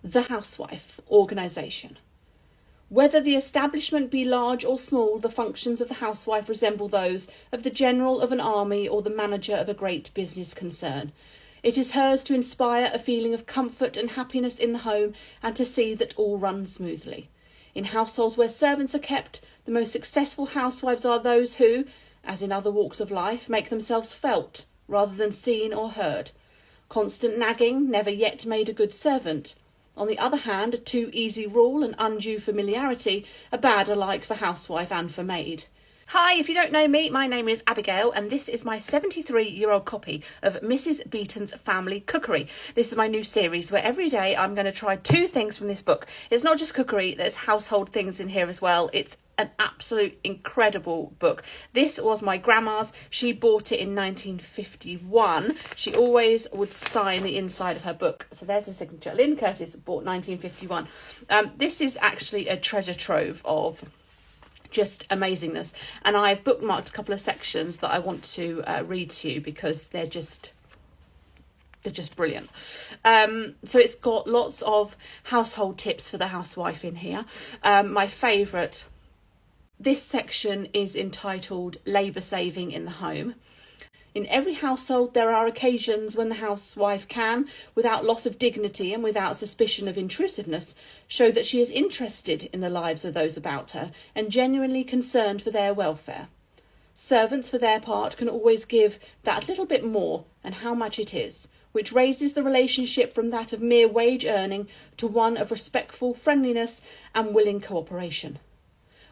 The housewife organisation. Whether the establishment be large or small, the functions of the housewife resemble those of the general of an army or the manager of a great business concern. It is hers to inspire a feeling of comfort and happiness in the home and to see that all runs smoothly. In households where servants are kept, the most successful housewives are those who, as in other walks of life, make themselves felt rather than seen or heard. Constant nagging never yet made a good servant. On the other hand, a too easy rule and undue familiarity are bad alike for housewife and for maid. Hi, if you don't know me, my name is Abigail and this is my 73-year-old copy of Mrs Beetons Family Cookery. This is my new series where every day I'm going to try 2 things from this book. It's not just cookery, there's household things in here as well. It's an absolute incredible book. This was my grandma's. She bought it in 1951. She always would sign the inside of her book. So there's a signature. Lynn Curtis bought 1951. This is actually a treasure trove of just amazingness, and I've bookmarked a couple of sections that I want to read to you because they're just brilliant. So it's got lots of household tips for the housewife in here. My favourite, this section is entitled Labour Saving in the Home. In every household there are occasions when the housewife can, without loss of dignity and without suspicion of intrusiveness, show that she is interested in the lives of those about her and genuinely concerned for their welfare. Servants, for their part, can always give that little bit more, and how much it is, which raises the relationship from that of mere wage earning to one of respectful friendliness and willing cooperation.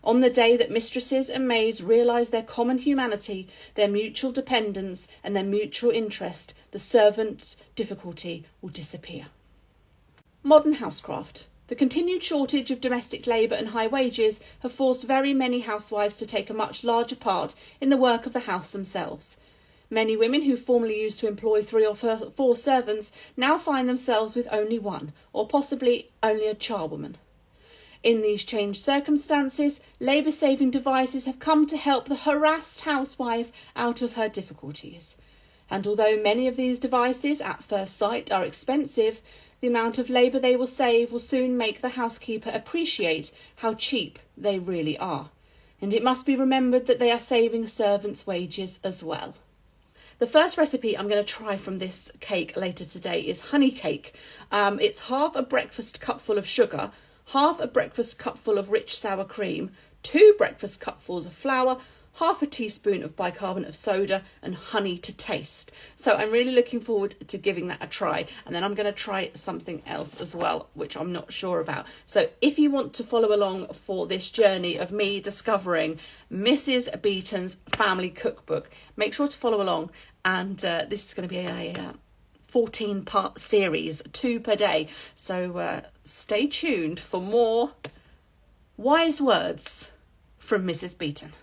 On the day that mistresses and maids realise their common humanity, their mutual dependence and their mutual interest, the servant's difficulty will disappear. Modern housecraft. The continued shortage of domestic labour and high wages have forced very many housewives to take a much larger part in the work of the house themselves. Many women who formerly used to employ 3 or 4 servants now find themselves with only 1, or possibly only a charwoman. In these changed circumstances, labour-saving devices have come to help the harassed housewife out of her difficulties. And although many of these devices at first sight are expensive, the amount of labour they will save will soon make the housekeeper appreciate how cheap they really are. And it must be remembered that they are saving servants' wages as well. The first recipe I'm going to try from this cake later today is honey cake. It's half a breakfast cupful of sugar, half a breakfast cupful of rich sour cream, 2 breakfast cupfuls of flour, half a teaspoon of bicarbonate of soda and honey to taste. So I'm really looking forward to giving that a try. And then I'm going to try something else as well, which I'm not sure about. So if you want to follow along for this journey of me discovering Mrs Beetons Family Cookbook, make sure to follow along. And this is going to be a 14-part series, 2 per day. So stay tuned for more wise words from Mrs Beeton.